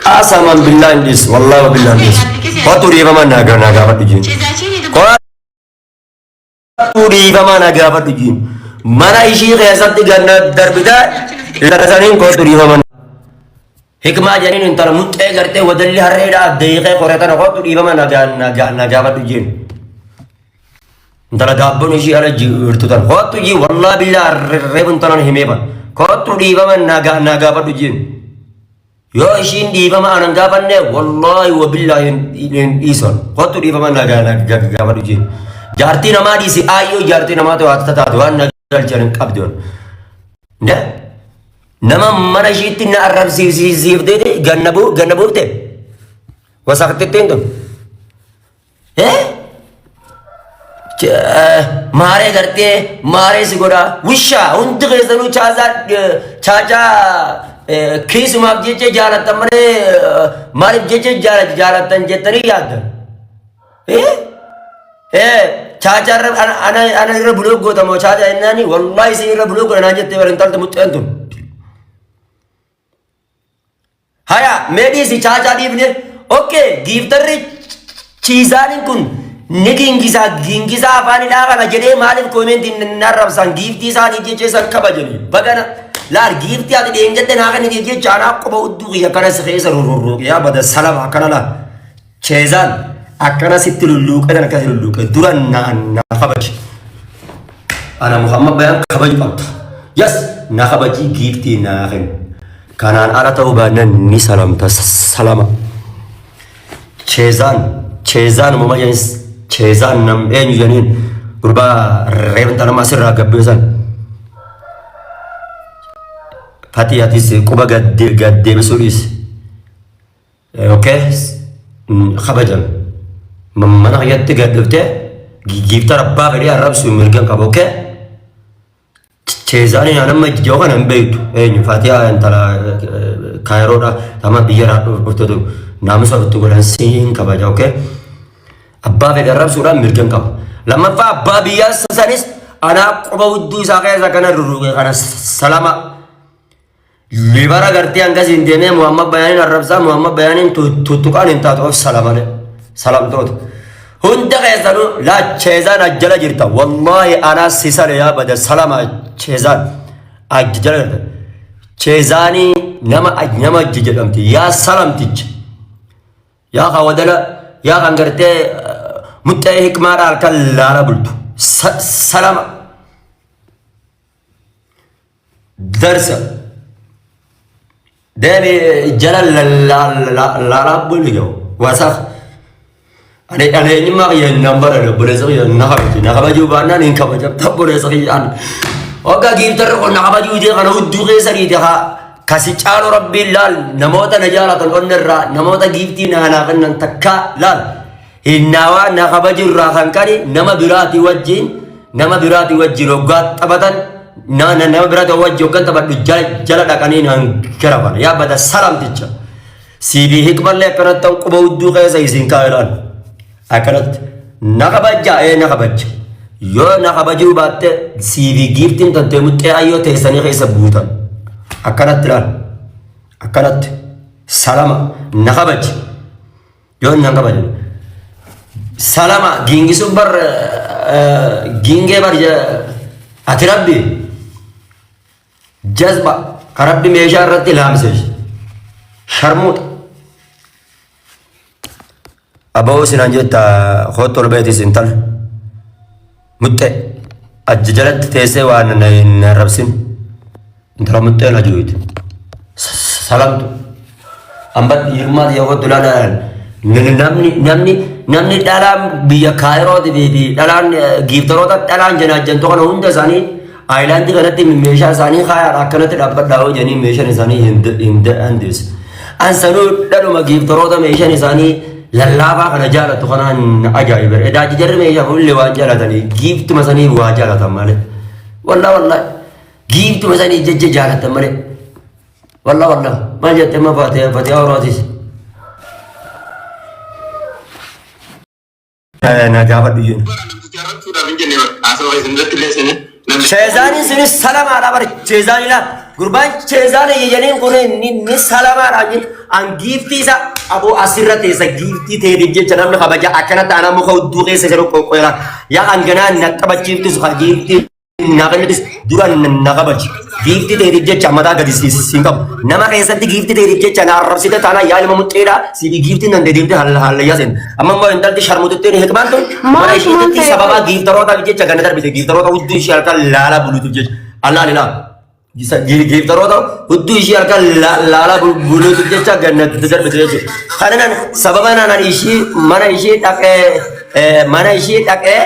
قسما بالله انديس والله بالله انديس قطوري فما ناقا فتجين قطوري فما ناقا فتجين mana ishi qeessatti ganna darbita lasaniin qoturi faman hikmaa janiin intala muxxee gartee wadalli harreedha deeqee qoratan qotu dhiifama nagaafadhu jeen intala daabboon ishii ala jirtutan qotu jii wallaa billaa reebu intalan himeeban qotu dhiifama nagaafadhu jeen yoo ishiin dhiifama anan gaafanne wallaahi wabillaa hin dhiisan qotu dhiifama nagaafadhu jeen jaartii namaa dhiisi aayyoo jaartii namaa ta'u hatta taatu waan galchanin qabdoon nama mana ishiitti na arrabsiifteeti ganna buufte wasaqxittiin tun maaree gartee maaree si godhaa wishaa hundi keessanuu chaachaa kiisumaaf jecha jaalattan malee maaliif jecha jaalattan jettanii yaaddan chacha ana irra buloo gootamoo chacha innani wallahi isin irra buloo godhanaa jettee bara intalta muxxeen tun haya meedhiisi chacha dhiifne okay giiftarri chiisaanin kun ni gingisaa afaani dhaabana jedhee maaliif koomentiin narrabsan giiftii isaanii jecha isan kabajanii bagana laal giiftii ati dheengatte naa kan jecha anaa qoba udduu kiyya kanas keessa rurruuqe yaa bada salama akkana laal cheezaan akkana sitti lulluuqatan akkasi lulluuqe dura na kabaji ana muhammad bayan kabaju qabta yes na kabaji giiftii naa kennu kanaan ala ta'uu baannaan ni salamta salama cheezaan uumama jaanis cheezaan nam eenyu janiin gurbaa reebanta nama asirraa gabbeessan fatii atis quba gaddeebisuu dhiis okay kabajan mana kiyatti gaddufte giifta rabbaa fedhee arrabsu mirgan qaba okay cheezaanii anamma ijjoo kana hin beektu eenyu faatiyaa intala kaayiroodha tama biyyaraa dhuftetu naamusa ofitti godhan siin kabaja okay abbaa fedhee arrabsuudhaan mirgan qaba lammaffaa abbaa biyyaa sanis anaa quba hudduu isaa keessa kana rurruqe kana salama libara gartee hangasiin deemee muhammad bayaaniin arrabsaa muhammad bayaaniin tuttuqaan hin taatu of salamale salamtoota hunda keessanuu laa cheezaan ajjala jirta wallaahi anaa sisale yaa bada salama cheezaan ajjala jirta cheezaanii nama ajji jedhamti yaa salamticha yaa ka wadala yaa kan gartee muxxee hikmaadha halkan laala bultu salama darsa deemi jala laala bultu wasaaf Ane ini mak yang number ada boleh sih yang nak baju banan ini kabajak tak boleh sih an. Oga gitar ko nak baju dia kan udah kesari dia kasih calo Rabbi lal namota najala kan onnerra namota gifti na hanakan nan takka lal innawa nak baju rakan kari nama birati wajin ogat tabatan nama birati wajin kan tabat jala dakani nan kerapan ya pada salam ticca sibi hikmah le karena tahu ko udah kesari isin kairan akarat nakabaja nakabaja yo nakabaju batte CV giftin tante mutte ayo tesani khisa butan akarat salama nakabaj yo nakabaj salama gingi sumbar ginge barja atirabbi jazba karabbi mesha ratti lamsesh sharmut abau sinan jetta khotol beeti sintal mutte ajjalat tese wan na rabsin intara mutte la juit salamtu ambat yirma ya wadulala namni dalam biya kairo de bi dalan giftarota dalan jana janto kana hunda sani island kanatti mesha sani khaya akanati dabba dawo jani mesha sani in the andis ansanu daluma giftarota mesha sani lallaba kana jaalatu kanaan ajaa'iba edaaji jarme yaa hulle waan jaalatanii giiftu masanii waa jaalatan malee walla giiftu masanii jajja jaalatan malee walla maal jette ma faatiyaa orootis na gaafadhu jenna cheezaanii sinis salamaadha bare cheezaanii laa gurbaan cheezaan yeeyaniin kun ni salama raajin an giiftii isa aboo asirra teessa giiftii ta'eef jecha namni kabaja akkanatti ana muka hudduu keessa jiru qoqqoora yaa hanganaa na qabachiiftus ka giiftii naqanitis dura na qabachi giiftii ta'eef jecha mataa gadi siin qabu nama keessatti giiftii ta'eef jecha na arrabsite taana yaa ilma muxxeedha si giiftii nan dedeemte hallayyaa sen amma immoo intalti sharmuutti hikmaan tun mana isheetti sababa giiftaroota jecha ganna darbite giiftaroota hudduu ishee halkan laala bulutuuf jecha allah lilaa giiftaroota hudduu ishee halkan laala bulutuuf jecha ganna darbite jechuudha kanan sababa naan ishee mana ishee dhaqee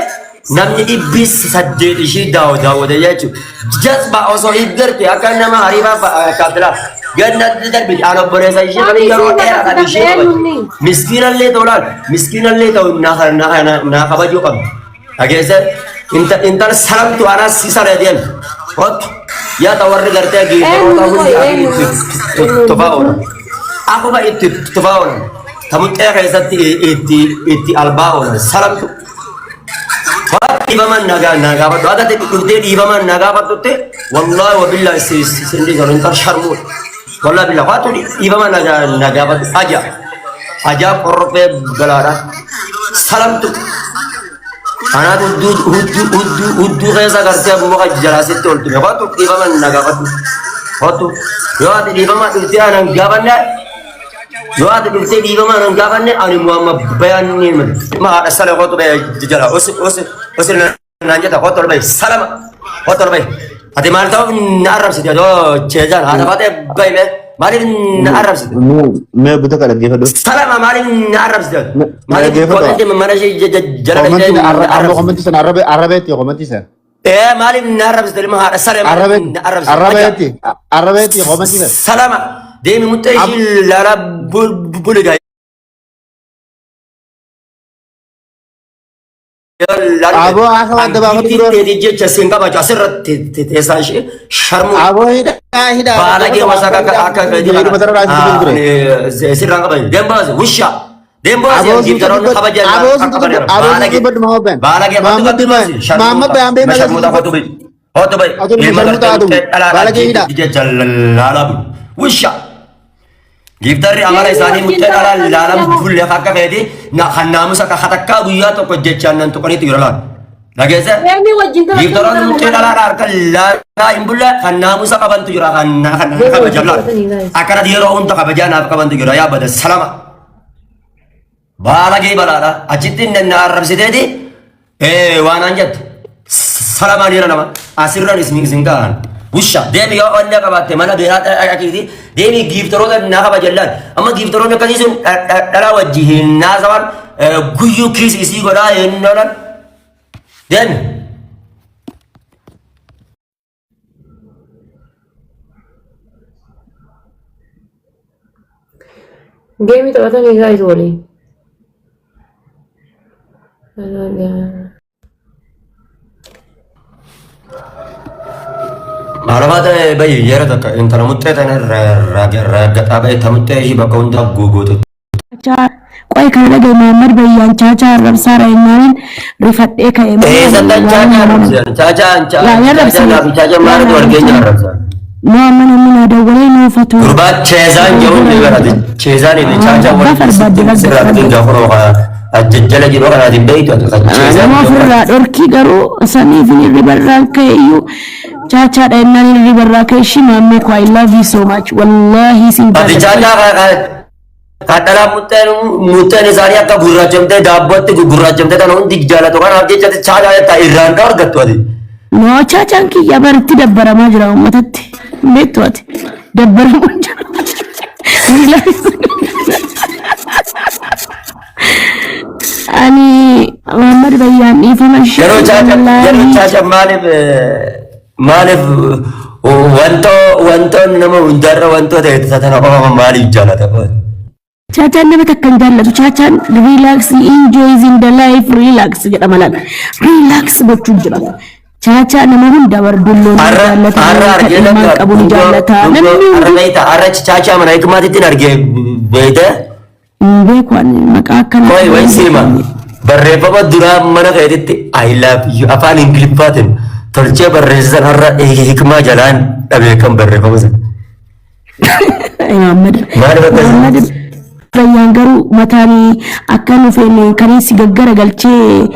namni dhibbis saddeet ishee daawwate jechuudha jazba osoo iggarte akka nama hariibaa kaafilaa ganna darbite aan obboleessa ishee kan yeroo dheeraa ishee miskiinallee ta'u naa kabajuu qabdu dhageesse intal salamtu anas sisaree deemu hottu yaa ta'u warri gartee giiftaroota hundi tufaa oolan akkuma itti tufaa oolan tamuxxee keessatti itti albaa oolan salamtu dhiibaman nagaa baddu akka ta'e dhuftee dhiibaman nagaa baddutte wallaahi wabillahi sindi garu intal sharmuudha wallaahi billahi waatu dhiibaman nagaa baddu ajaa qorrophee galaadha salamtu anaatu hudduu keessa gartee muka jalaasitti oltume waatu dhiibaman nagaa baddu waatu yoo ati dhiibaman dhuftee anan gaafanne yoo ati dhuftee dhiibaman anan gaafanne ani muhamma bayaanni ma haadha sala waatu baya jala osi naan jeta waatu olbay salama waatu olbay ati maal ta'u na arrabsite adoo cheezaan haadha baatee bayme maaliif na arrabsite mee buta kana geeffadhu salama maaliif na arrabsite maaliif koomenti mana ishee jala koomenti sana arrabeetti koomenti sana maaliif na arrabsite ilma haadha salama arrabeetti koomenti sana salama deemi muttee ishii laala buligaa Abo akka wadda baafatu dura. Jecha siin qabachu asirratti teessaa ishee sharmuu. Abo hidha. Baalagee wasaa akka sirraan qaban. Dembaas wusha. Dembaas giiftaroonni kabajan akka qaban. Baalagee Maamad Bayaan Bee sharmuuta hotu bai. Hotu bai. Baalagee hidha. Jecha laalabu. Wusha. Giiftarri amala isaanii muttee dhala laalam bulle akka feeti naamusa ka hatakkaa guyyaa tokko jechaan nan tuqaniitu jira laal. Dhageesse giiftaroonni muttee dhala harka laalaa hin bulle kan naamusa qabantu jira kan kabajam laal. Akkanatti yeroo hunda kabajaa naaf qabantu jira yaa bada salama. Baalagee balaadha achitti na arrabsiteeti waan an jettu salamaan jira nama asirran isin gahan. Wusha deemi yoo onnee qabaatte mana beeraa akiiti deemi giiftaroota naa kabajallaan amma giiftaroonni akkasii sun dhala wajji hin naasawan guyyuu kiis isii godhaa hin oolan deemi. Geemii taphatanii isaa isu waliin. Maalaamaata bayi yeroo tokko intala muttee tana raggaxaa bayi tamuttee ishii bakka hundaa guutuutu. Qoy kan dhagaye Muhammad Bayyaan caacaa arrabsaara ennaanin rifadhee ka'e. Sattan caacaa maalitu argeenya arrabsaa? Muhammad namni na dawwalee nuufatu. Gurbaa cheezaan jedhuun ni barate. Cheezaan inni caacaa waliin sirraatti gaafa ajjajjala jiru kanaatiin beeytu. Nama ofirraa dhorkii garuu saniif irri barraan ka'e iyyuu. Chacha da nani ribarra kai shi mamme ko I love you so much wallahi sin ba chacha kadala mutten sari akka gurrachamte daabbotti gurrachamte tan hundi jala to kana jecha chacha ta irran ka argattu ati no chacha ki yabarti dabbarama jira ummatatti beettu ati dabbaramu jira ani Muhammad Bayyaan ifama shi yaro chacha Maalif wantoon nama hundarra wantoota itti maaliif jaalata? Chaachaan nama takka hin jaallatu. Chaachaan relax, enjoys in the life, relax jedhama laal. Relax gochuun jira. Chaachaa nama hunda bardulloon jaallata. Ilmaan qabuun jaallata. Har'a chaachaa mana hikmaatittiin argee beeyte? Beeku maqaa akkanaa. Wayi siima barreeffama duraa mana keetitti I love you afaan Ingiliffaatiin. tolchee barreessisan har'a hikmaa jalaan dhabee kan barreeffamu. Muhammad Rayyaan garuu mataanii akka nufeen kaneessi gaggara galchee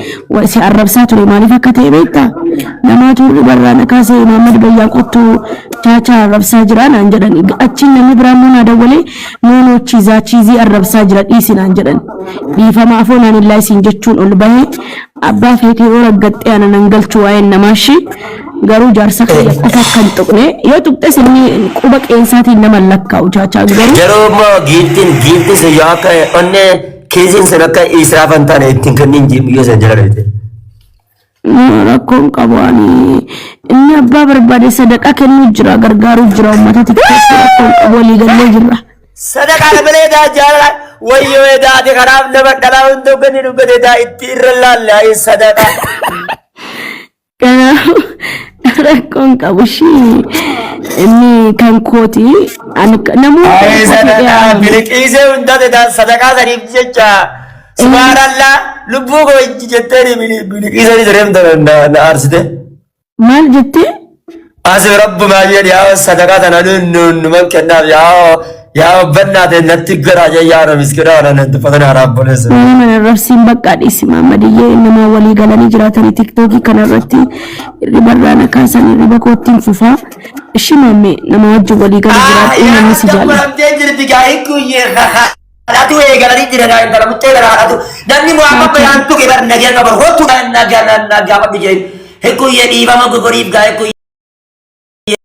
si arrabsaa ture maaliif akka ta'e beektaa? Namaatu barraana kaasee Muhammad Bayyaan qottuu chaachaa arrabsaa jira naan jedhan. Achiin namni biraan nuna dawwalee noonoo chiizii arrabsaa jira dhiisi naan jedhan. Dhiifama afoonaan illaa isiin jechuun ol bahee abbaa feetee yoo raggaxxee ana nan galchu waa'een namaashii garuu jaarsa kiyya qofa kan tuqne yoo tuqxes inni quba qeensaatiin nama lakkaa'u chaachaa garuu yeroo immoo giiftiin sun yoo akka onne kiisiin sun akka israafan taane ittiin kennin jiimiyyoo san jala dheete. Rakkoon qabu ani inni abbaa barbaade sadaqaa kennuu jira gargaaruu jira uummata tiktookii rakkoon qabu walii gallee jirra. Sadaqaa malee daa jaalala wayyoo edaati kanaaf nama dhalaa hunduu gadi dubbate daa itti irra laallaa sadaqaa. Kanaaf rakkoon qabu shii inni kan kooti namoonni sadaqaa biliqiisee hundate daa sadaqaa saniif jecha subhaanallah lubbuu koo ijji jettee biliqiisanii jireemta na aarsite. Maal jettee? Asii rabbumaa jedhi yaa sadaqaa tana numan kennaaf yaa bannaate natti garaa yaa miskiraa wana natti fatana raabboleessa. Mana rabsiin bakka dhiisi Muhammadiyyee nama walii galanii jiraatanii tiktookii kanarratti ribarraan kaasan riba koottiin fufaa. Ishi mamme nama wajjin walii galanii jiraatu namni si jaallata. Yaa jirti gaa hiikuyyee haadhatu eegalanii jira gaa intala muttee gara haadhatu namni Muhammad Bayyaan tuqe bar nagee qabar hootu nagaa biyyee hiikuyyee dhiifama gogoriif gaa hiikuyyee.